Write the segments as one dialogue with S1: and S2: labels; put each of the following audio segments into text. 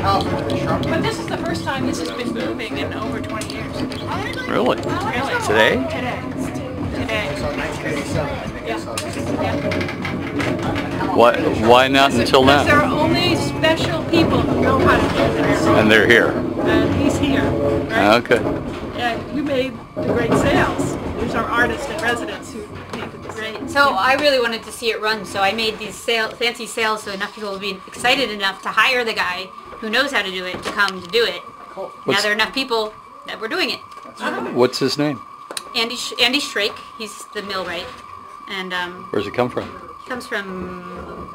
S1: But this is the first time this has been moving in over 20 years.
S2: Really?
S1: Really?
S2: Today?
S1: Today. Today. Yeah.
S2: Why not until
S1: Because there
S2: now?
S1: are only special people who know how to do this.
S2: And they're here.
S1: And he's here. Right?
S2: Okay.
S1: And you made the great sails. There's our artist in residence who painted the
S3: Right. So I really wanted to see it run, so I made these fancy sails so enough people will be excited enough to hire the guy who knows how to do it to come to do it.
S2: Cool.
S3: Now there are enough people that we're doing it.
S2: What's his name?
S3: Andy Shrake, he's the millwright, and
S2: Where's he come from?
S3: he comes from,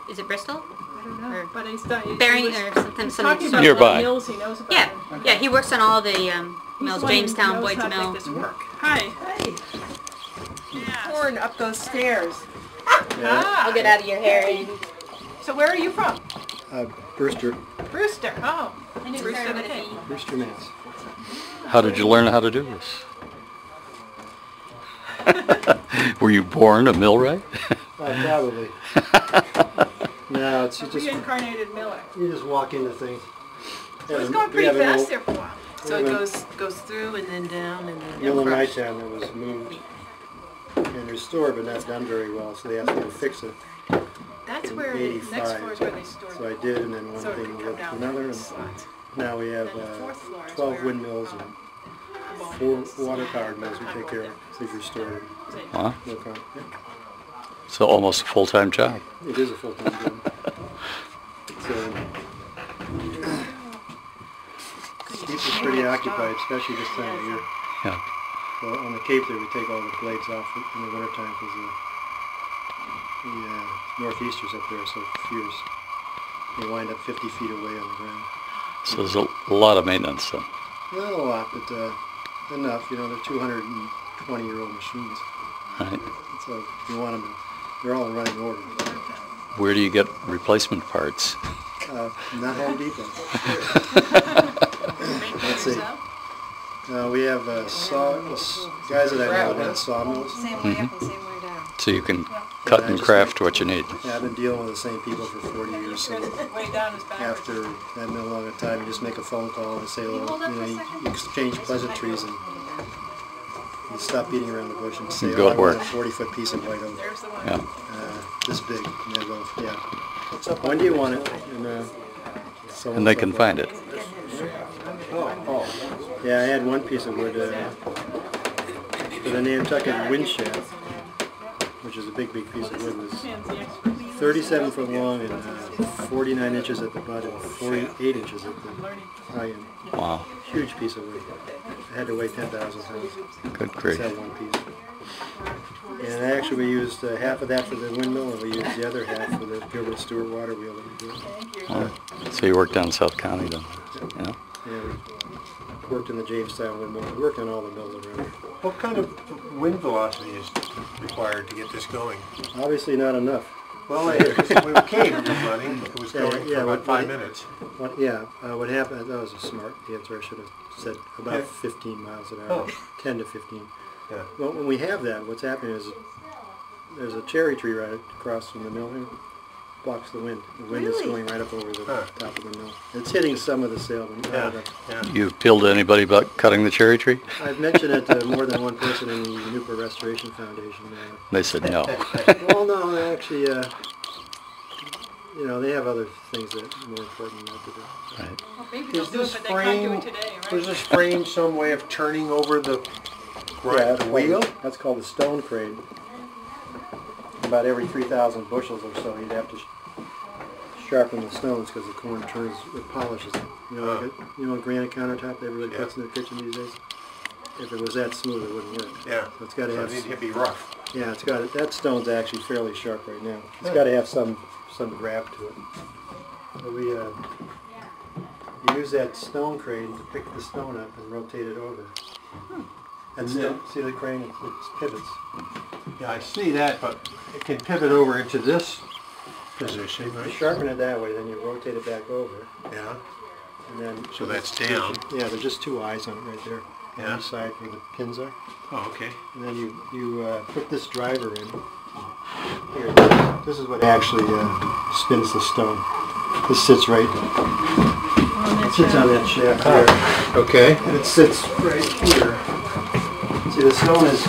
S3: is it Bristol?
S1: I don't know.
S3: Or
S1: But he's done.
S3: Bering or something.
S1: Talking about
S2: Nearby.
S1: the mills he knows about.
S3: Yeah, yeah, he works on all the mills,
S1: He's the one who
S3: Jamestown,
S1: knows
S3: Boyd's
S1: how to
S3: Mill.
S1: make this work. Hi. Hey. Yeah.
S4: Pouring up those stairs.
S3: I'll get out of your hair. And
S1: So where are you from?
S5: Brewster.
S1: Brewster. Oh.
S3: I knew
S1: Brewster,
S3: it started with a
S1: okay.
S3: P.
S5: Brewster, Mass.
S2: How did you learn how to do this? Were you born a millwright?
S5: Probably. No, it's you just
S1: Reincarnated Miller.
S5: you just walk into things.
S1: It was going pretty fast there for a while.
S4: So it goes through and then down and then
S5: Mill in my
S4: crushed.
S5: town that was moved and restored, but not done very well, so they asked me to fix it.
S1: That's
S5: in
S1: where the next
S5: 85.
S1: floor is where they stored
S5: So I did, and then one
S1: so it
S5: thing
S1: could come
S5: led to
S1: down
S5: another,
S1: the
S5: and
S1: slots.
S5: now we have
S1: Then the fourth floor is
S5: 12
S1: where
S5: windmills and 4 water-powered mills we take care of. They've restored them.
S2: Huh?
S5: Work on it.
S2: So almost a full-time job.
S5: It is a full-time job. So, keeps us pretty occupied, especially this time of year.
S2: Yeah.
S5: Well, on the Cape there, we take all the blades off in the wintertime because the northeasters up there are so fierce. They wind up 50 feet away on the ground.
S2: So there's a lot of maintenance then.
S5: Not a lot, but enough. You know, they're 220-year-old machines.
S2: Right.
S5: So you want them to, they're all in running order.
S2: Where do you get replacement parts?
S5: Not Home Depot. Let's see. We have guys that I know that have sawmills.
S4: Same way up and same way down.
S2: So you can cut and craft what you need.
S5: Yeah, I've been dealing with the same people for 40 years, so
S1: Way down is backwards.
S5: after that no longer time, you just make a phone call and say, well, you exchange pleasantries and you stop beating around the bush and say,
S2: Go
S5: oh, I
S2: to
S5: want a
S2: work.
S5: 40-foot piece of white oak,
S1: There's the one.
S2: Yeah.
S5: this big. And they go, yeah. When do you want it? And, so
S2: And they can find it.
S5: Yeah, I had one piece of wood for the Nantucket wind shaft, which is a big piece of wood. Was 37 foot long and 49 inches at the butt and 48 inches at the high end.
S2: Wow.
S5: Huge piece of wood. I had to weigh 10,000 pounds.
S2: Good grief.
S5: Just that one piece. And actually we used half of that for the windmill and we used the other half for the Gilbert Stewart water wheel that we built.
S2: Wow. So you work down South County then? Yeah.
S5: Yeah, we worked in the Jamestown windmill. We worked on all the mills around.
S6: What kind of wind velocity is required to get this going?
S5: Obviously not enough.
S6: Well, when it came running, it was going for about 5 minutes.
S5: What happened, that was a smart answer, I should have said about 15 miles an hour, 10 to 15.
S6: Yeah.
S5: Well, when we have that, what's happening is there's a cherry tree right across from the mill here, blocks the wind. The wind is going right up over the top of the mill. It's hitting some of the sail.
S2: You appealed to anybody about cutting the cherry tree?
S5: I've mentioned it to more than one person in the Newport Restoration Foundation.
S2: They said no.
S5: Well, no, they actually, you know, they have other things that are more important than that to do.
S2: Right.
S1: Well, maybe they'll
S6: Is
S1: do it,
S6: this
S1: but they can't do
S6: frame,
S1: it today, right?
S6: was this frame some way of turning over the
S5: That's
S6: wheel?
S5: That's called a stone crane. About every 3,000 bushels or so, you'd have to sharpen the stones because the corn turns, it polishes it. You know, like a granite countertop that everybody puts in their kitchen these days. If it was that smooth, it wouldn't work.
S6: Yeah.
S5: So it's got to have.
S6: It needs to be rough.
S5: Yeah, it's got that stone's actually fairly sharp right now. It's got to have some grab to it. So we use that stone crane to pick the stone up and rotate it over. And see the crane? It pivots.
S6: Yeah, I see that, but it can pivot over into this position,
S5: You
S6: right?
S5: sharpen it that way, then you rotate it back over.
S6: Yeah.
S5: And then
S6: So that's down.
S5: Yeah, there's just two eyes on it right there.
S6: Yeah.
S5: On the side where the pins are.
S6: Oh, okay.
S5: And then you put this driver in. Here, this is what actually spins the stone. This sits right It sits on that shaft here.
S6: Okay.
S5: And it sits right here. See, the stone is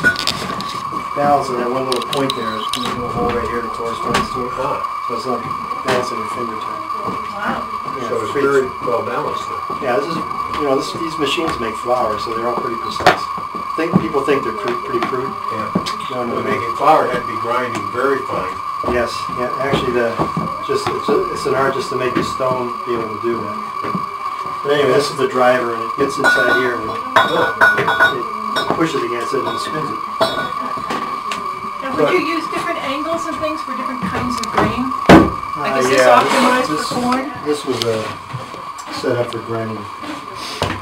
S5: balanced on that one little point there. There's a little hole right here that corresponds to it. So it's like balancing your fingertip.
S1: Wow.
S5: Yeah,
S6: So it's very well balanced then.
S5: Yeah, this is, these machines make flour, so they're all pretty precise. People think they're pretty crude.
S6: Yeah.
S5: No,
S6: But making flour had to be grinding very fine.
S5: Yes, yeah, actually it's an art just to make the stone be able to do that. But anyway, this is the driver, and it gets inside here, and it pushes against it and spins it.
S1: Now, would you use different angles and things for different kinds of grain? Like, is this
S5: Yeah,
S1: optimized for corn?
S5: This was set up for grinding.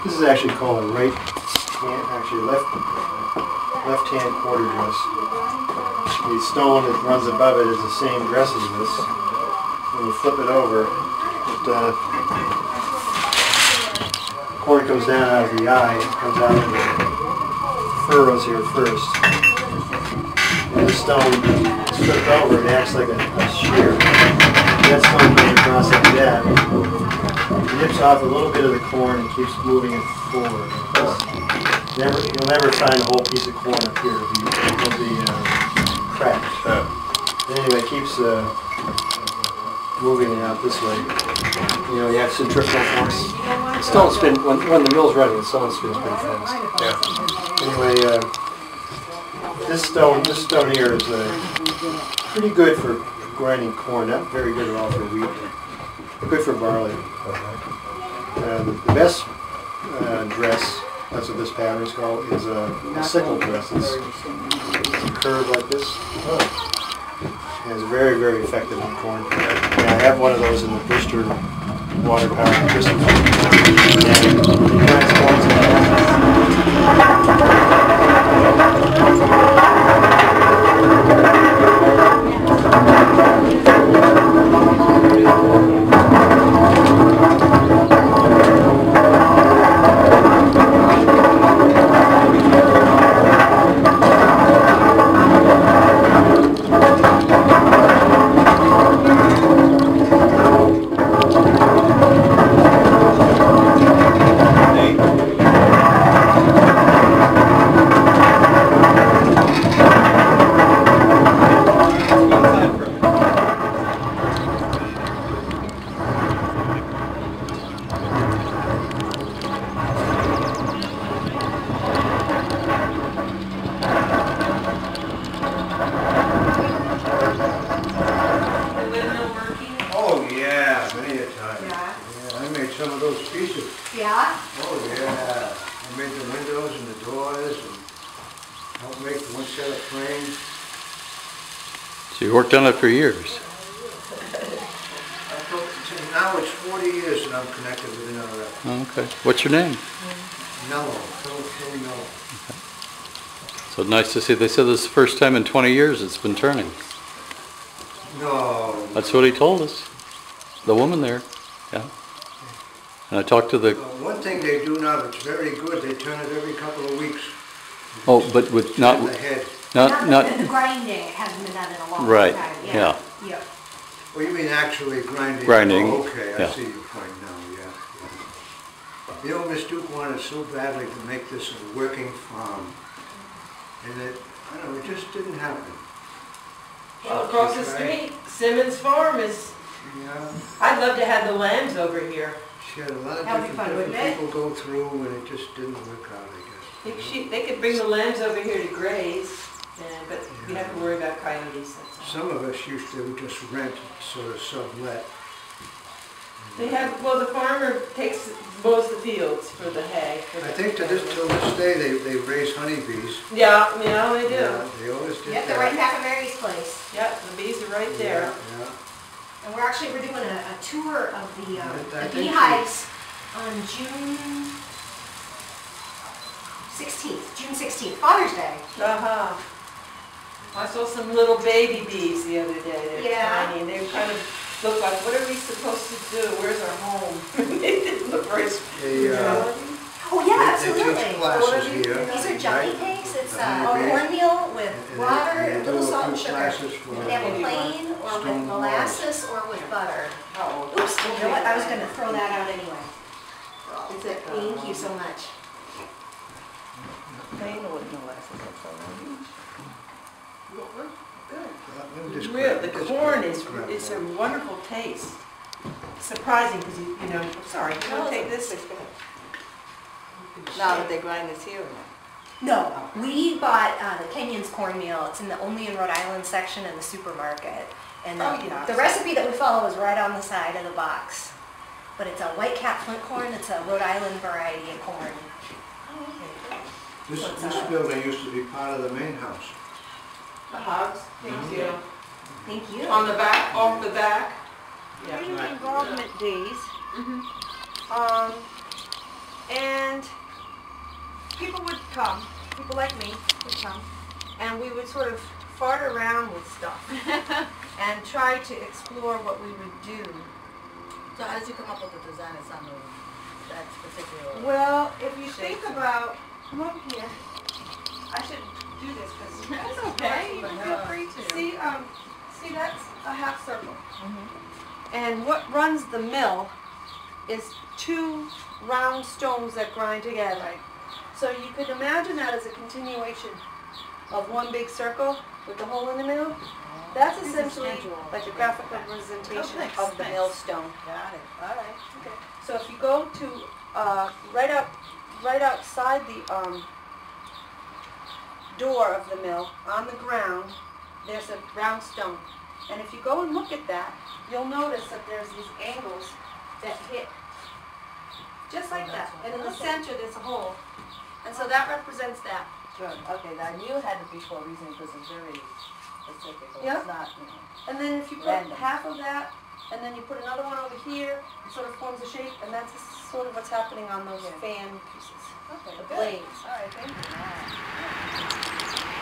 S5: This is actually called a left-hand quarter dress. The stone that runs above it is the same dress as this. When you flip it over, corn comes down out of the eye, it comes out of the furrows here first. And this stone is flipped over, it acts like a shear. That stone goes across like that. It nips off a little bit of the corn and keeps moving it forward. You'll never find a whole piece of corn up here. It'll be cracked. Anyway, it keeps moving it out this way. You have centrifugal force. The stone spin, when the mill's running, the stone spins pretty fast.
S6: Yeah.
S5: Anyway, this stone here is pretty good for grinding corn. Not very good at all for wheat. Good for barley. The best dress, that's what this pattern is called, is a sickle dress. It's curved like this. And it's very, very effective on corn. And I have one of those in the Brister water power Brister. And it grinds corn to
S6: some of those pieces.
S3: Yeah?
S6: Oh, yeah. I made the windows and the doors and helped make one set of frames.
S2: So you worked on it for years.
S6: Now it's 40 years that I'm connected with NRF.
S2: Oh, okay. What's your name?
S6: Mello, Phil Mello.
S2: So nice to see. They said this is the first time in 20 years it's been turning.
S6: No.
S2: That's what he told us. The woman there. Yeah. And I talked to the...
S6: One thing they do now that's very good, they turn it every couple of weeks.
S2: Oh, but with not...
S6: The head.
S3: Not the grinding. It hasn't been done in a long
S2: Right.
S3: time.
S2: Yeah.
S3: Yeah.
S6: Well, you mean actually grinding?
S2: Grinding.
S6: Oh, okay, I
S2: Yeah.
S6: see your point now, yeah. You know, Miss Duke wanted so badly to make this a working farm. And it, I don't know, it just didn't happen.
S4: Well, across the street, Simmons Farm is,
S6: Yeah,
S4: I'd love to have the lambs over here.
S6: she had a lot of
S3: That would be
S6: different
S3: fun, wouldn't
S6: people go through and it just didn't work out, I guess.
S4: They could bring the lambs over here to graze, but we have to worry about coyotes, that's all.
S6: Some of us used to just rent, sort of sublet.
S4: They have, well, the farmer mows the fields for the hay.
S6: I think till this day, they raise honeybees.
S4: Yeah, they do.
S6: Yeah, they always did
S3: Yep,
S6: that.
S3: they're right back at Mary's place.
S4: Yep, the bees are right there.
S6: Yeah.
S3: And we're doing a tour of the
S6: I think
S3: beehives on June 16th, Father's Day.
S4: Uh-huh. I saw some little baby bees the other day. They're
S3: Yeah.
S4: tiny, and they kind of look like, what are we supposed to do? Where's our home? They didn't look very...
S3: Oh yeah,
S6: They
S3: absolutely.
S6: teach classes here.
S3: These are jelly cakes. It's
S6: honeybees.
S3: cornmeal with
S6: And
S3: water
S6: they
S3: and a
S6: do
S3: little
S6: a
S3: salt
S6: few
S3: and sugar.
S6: classes for
S3: They have a plain or with
S6: stone
S3: molasses or with butter.
S4: Oh,
S3: Oops, you know what? I was going to throw that out anyway.
S7: That's it. Thank you so much.
S4: They know what molasses is.
S6: Real,
S4: The corn is a wonderful taste. Surprising because you know, sorry, you want to take this?
S8: Now that they grind this here or not?
S7: No, we bought the Kenyon's cornmeal. It's only in Rhode Island section in the supermarket. And the recipe that we follow is right on the side of the box. But it's a white cap flint corn. It's a Rhode Island variety of corn.
S6: This building used to be part of the main house.
S4: The hogs. Thank you.
S7: Thank you.
S4: On the back, off the back.
S9: Community involvement days. And people would come, people like me would come, and we would sort of fart around with stuff and try to explore what we would do.
S8: So how did you come up with the design of some of that particular?
S9: Well, if you think about, come over here. I should do this because
S1: That's okay, feel free to.
S9: see that's a half circle. And what runs the mill is two round stones that grind together. So you could imagine that as a continuation of one big circle with the hole in the middle. That's essentially like a graphic representation of the millstone.
S8: Got it. All right.
S9: Okay. So if you go to right outside the door of the mill on the ground, there's a round stone. And if you go and look at that, you'll notice that there's these angles that hit just like that. And in the center, there's a hole. And so that represents that.
S8: Sure. Okay. Now you had it before reasoning because it's very specific. So
S9: Yep.
S8: It's not, you know.
S9: And then if you put
S8: Random.
S9: half of that, and then you put another one over here, it sort of forms a shape, and that's sort of what's happening on those fan pieces.
S8: Okay.
S9: The
S8: Good.
S9: blades.
S8: All right. Thank you.